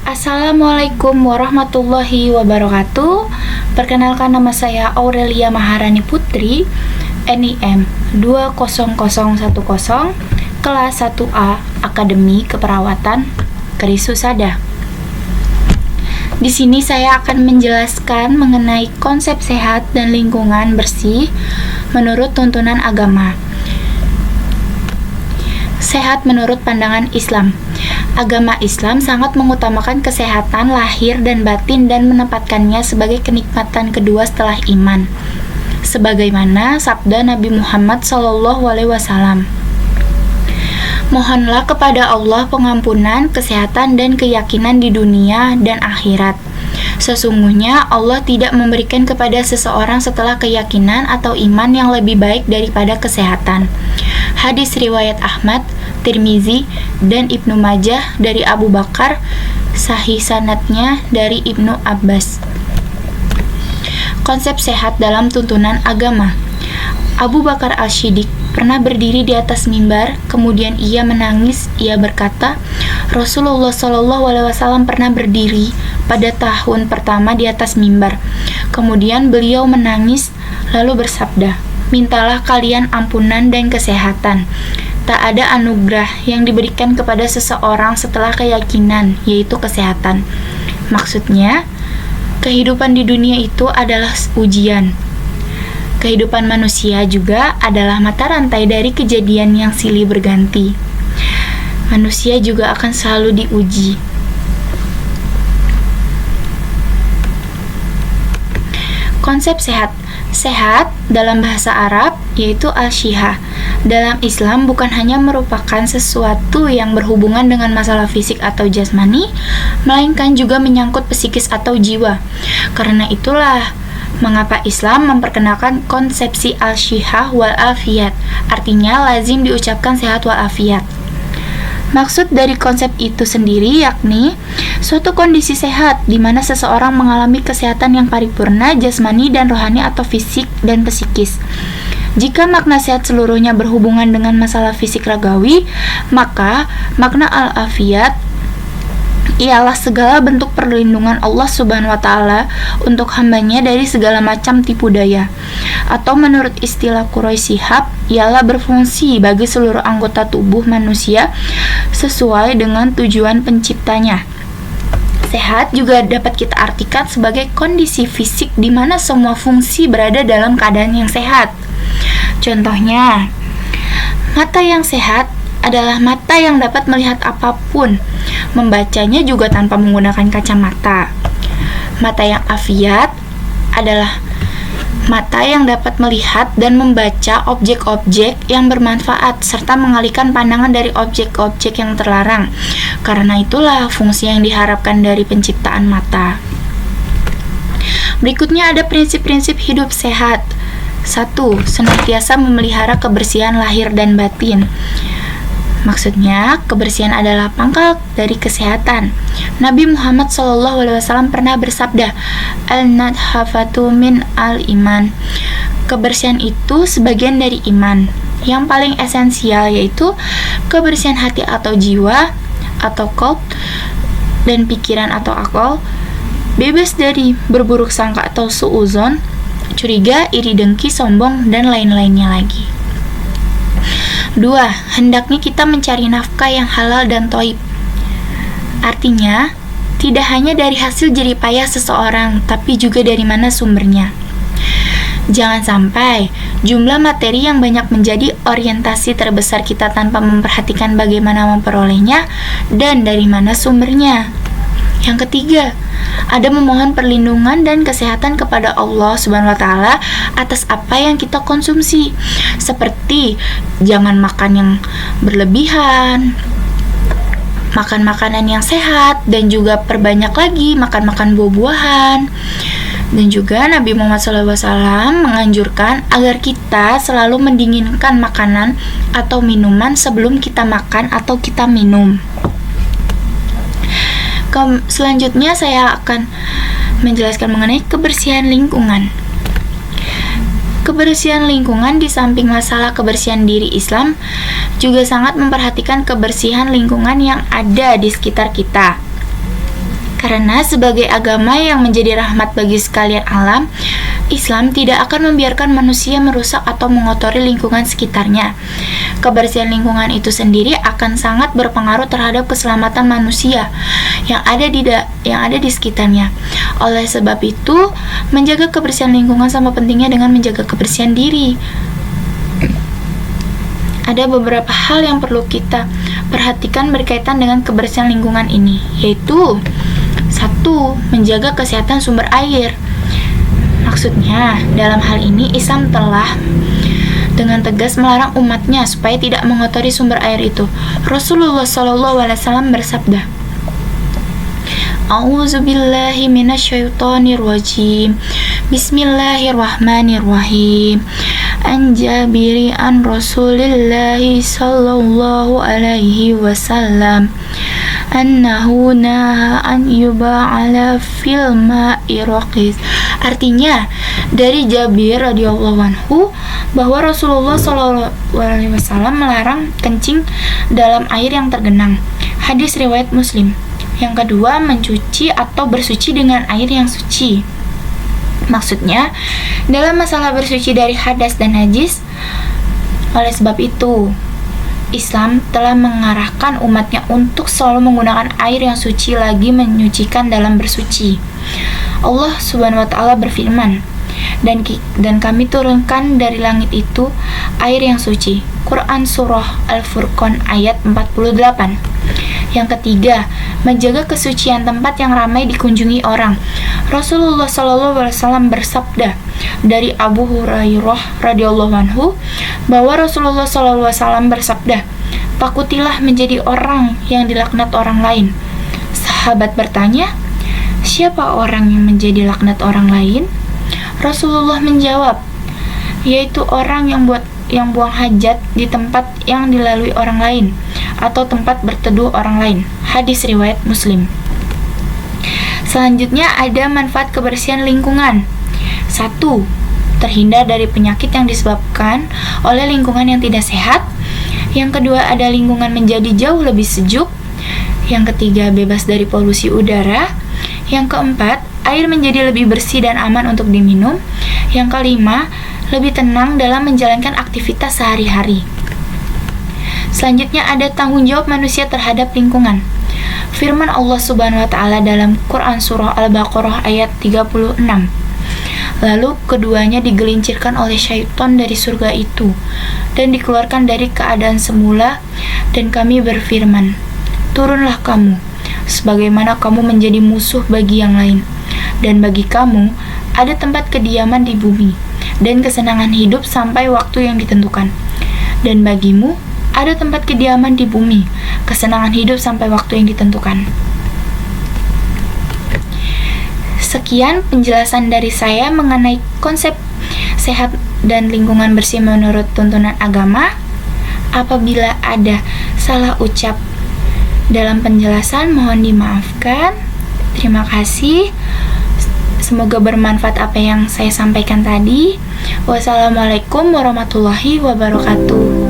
Assalamualaikum warahmatullahi wabarakatuh. Perkenalkan, nama saya Aurelia Maharani Putri, NIM 20010, kelas 1A, Akademi Keperawatan Kerisusada. Di sini saya akan menjelaskan mengenai konsep sehat dan lingkungan bersih menurut tuntunan agama. Sehat menurut pandangan Islam. Agama Islam sangat mengutamakan kesehatan lahir dan batin dan menempatkannya sebagai kenikmatan kedua setelah iman. Sebagaimana sabda Nabi Muhammad SAW, "Mohonlah kepada Allah pengampunan, kesehatan, dan keyakinan di dunia dan akhirat. Sesungguhnya Allah tidak memberikan kepada seseorang setelah keyakinan atau iman yang lebih baik daripada kesehatan." Hadis riwayat Ahmad, Tirmizi, dan Ibnu Majah dari Abu Bakar, sahih sanadnya dari Ibnu Abbas. Konsep sehat dalam tuntunan agama. Abu Bakar Asy-Siddiq pernah berdiri di atas mimbar, kemudian ia menangis. Ia berkata, Rasulullah SAW pernah berdiri pada tahun pertama di atas mimbar. Kemudian beliau menangis, lalu bersabda, "Mintalah kalian ampunan dan kesehatan. Tak ada anugerah yang diberikan kepada seseorang setelah keyakinan, yaitu kesehatan." Maksudnya, kehidupan di dunia itu adalah ujian. Kehidupan manusia juga adalah mata rantai dari kejadian yang silih berganti. Manusia juga akan selalu diuji. Konsep sehat. Sehat dalam bahasa Arab yaitu al-shihah. Dalam Islam bukan hanya merupakan sesuatu yang berhubungan dengan masalah fisik atau jasmani, melainkan juga menyangkut psikis atau jiwa. Karena itulah mengapa Islam memperkenalkan konsepsi al-shihah wal-afiyat, artinya lazim diucapkan sehat wal-afiyat. Maksud dari konsep itu sendiri yakni suatu kondisi sehat di mana seseorang mengalami kesehatan yang paripurna, jasmani dan rohani atau fisik dan psikis. Jika makna sehat seluruhnya berhubungan dengan masalah fisik ragawi, maka makna al-afiyat ialah segala bentuk perlindungan Allah Subhanahu wa Ta'ala untuk hambanya dari segala macam tipu daya, atau menurut istilah Quraisy Shihab ialah berfungsi bagi seluruh anggota tubuh manusia sesuai dengan tujuan penciptanya. Sehat juga dapat kita artikan sebagai kondisi fisik di mana semua fungsi berada dalam keadaan yang sehat. Contohnya, mata yang sehat adalah mata yang dapat melihat apapun, membacanya juga tanpa menggunakan kacamata. Mata yang afiat adalah mata yang dapat melihat dan membaca objek-objek yang bermanfaat serta mengalihkan pandangan dari objek-objek yang terlarang. Karena itulah fungsi yang diharapkan dari penciptaan mata. Berikutnya ada prinsip-prinsip hidup sehat. 1. Senantiasa memelihara kebersihan lahir dan batin. Maksudnya, kebersihan adalah pangkal dari kesehatan. Nabi Muhammad SAW pernah bersabda, "Al-nadhafatu min al-iman." Kebersihan itu sebagian dari iman. Yang paling esensial yaitu kebersihan hati atau jiwa, atau qalb, dan pikiran atau akal, bebas dari berburuk sangka atau suuzon, curiga, iri dengki, sombong, dan lain-lainnya lagi. 2. Hendaknya kita mencari nafkah yang halal dan thayyib. Artinya, tidak hanya dari hasil jerih payah seseorang, tapi juga dari mana sumbernya. Jangan sampai jumlah materi yang banyak menjadi orientasi terbesar kita tanpa memperhatikan bagaimana memperolehnya dan dari mana sumbernya. Yang ketiga, ada memohon perlindungan dan kesehatan kepada Allah Subhanahu wa Ta'ala atas apa yang kita konsumsi, seperti jangan makan yang berlebihan, makan makanan yang sehat, dan juga perbanyak lagi makan buah-buahan. Dan juga Nabi Muhammad SAW menganjurkan agar kita selalu mendinginkan makanan atau minuman sebelum kita makan atau kita minum. Selanjutnya saya akan menjelaskan mengenai kebersihan lingkungan. Kebersihan lingkungan di samping masalah kebersihan diri, Islam juga sangat memperhatikan kebersihan lingkungan yang ada di sekitar kita. Karena sebagai agama yang menjadi rahmat bagi sekalian alam, Islam tidak akan membiarkan manusia merusak atau mengotori lingkungan sekitarnya. Kebersihan lingkungan itu sendiri akan sangat berpengaruh terhadap keselamatan manusia yang ada di sekitarnya. Oleh sebab itu, menjaga kebersihan lingkungan sama pentingnya dengan menjaga kebersihan diri. Ada beberapa hal yang perlu kita perhatikan berkaitan dengan kebersihan lingkungan ini, yaitu 1. Menjaga kesehatan sumber air. Maksudnya, dalam hal ini Islam telah dengan tegas melarang umatnya supaya tidak mengotori sumber air itu. Rasulullah SAW bersabda, A'udzubillahi minasyaitonirrajim. Bismillahirrahmanirrahim. An Jabiri an Rasulillahi sallallahu alaihi wasallam annahu naha an yuba'ala fil ma'i raqis. Artinya, dari Jabir radhiyallahu anhu bahwa Rasulullah sallallahu alaihi wasallam melarang kencing dalam air yang tergenang. Hadis riwayat Muslim. Yang kedua, mencuci atau bersuci dengan air yang suci. Maksudnya, dalam masalah bersuci dari hadas dan najis. Oleh sebab itu, Islam telah mengarahkan umatnya untuk selalu menggunakan air yang suci lagi menyucikan dalam bersuci. Allah Subhanahu wa taala berfirman, dan kami turunkan dari langit itu air yang suci. Quran Surah Al-Furqan ayat 48. Yang ketiga, menjaga kesucian tempat yang ramai dikunjungi orang. Rasulullah SAW bersabda dari Abu Hurairah radhiyallahu anhu bahwa Rasulullah SAW bersabda, takutilah menjadi orang yang dilaknat orang lain. Sahabat bertanya, siapa orang yang menjadi laknat orang lain? Rasulullah menjawab, yaitu orang yang buang hajat di tempat yang dilalui orang lain atau tempat berteduh orang lain. Hadis riwayat Muslim. Selanjutnya ada manfaat kebersihan lingkungan. 1. Terhindar dari penyakit yang disebabkan oleh lingkungan yang tidak sehat. Yang kedua, ada lingkungan menjadi jauh lebih sejuk. Yang ketiga, bebas dari polusi udara. Yang keempat, air menjadi lebih bersih dan aman untuk diminum. Yang kelima, lebih tenang dalam menjalankan aktivitas sehari-hari. Selanjutnya ada tanggung jawab manusia terhadap lingkungan. Firman Allah Subhanahu wa taala dalam Quran Surah Al-Baqarah ayat 36. Lalu keduanya digelincirkan oleh syaitan dari surga itu dan dikeluarkan dari keadaan semula, dan kami berfirman, turunlah kamu, sebagaimana kamu menjadi musuh bagi yang lain, dan bagi kamu ada tempat kediaman di bumi dan kesenangan hidup sampai waktu yang ditentukan, dan bagimu ada tempat kediaman di bumi, kesenangan hidup sampai waktu yang ditentukan. Sekian penjelasan dari saya mengenai konsep sehat dan lingkungan bersih menurut tuntunan agama. Apabila ada salah ucap dalam penjelasan, mohon dimaafkan. Terima kasih. Semoga bermanfaat apa yang saya sampaikan tadi. Wassalamualaikum warahmatullahi wabarakatuh.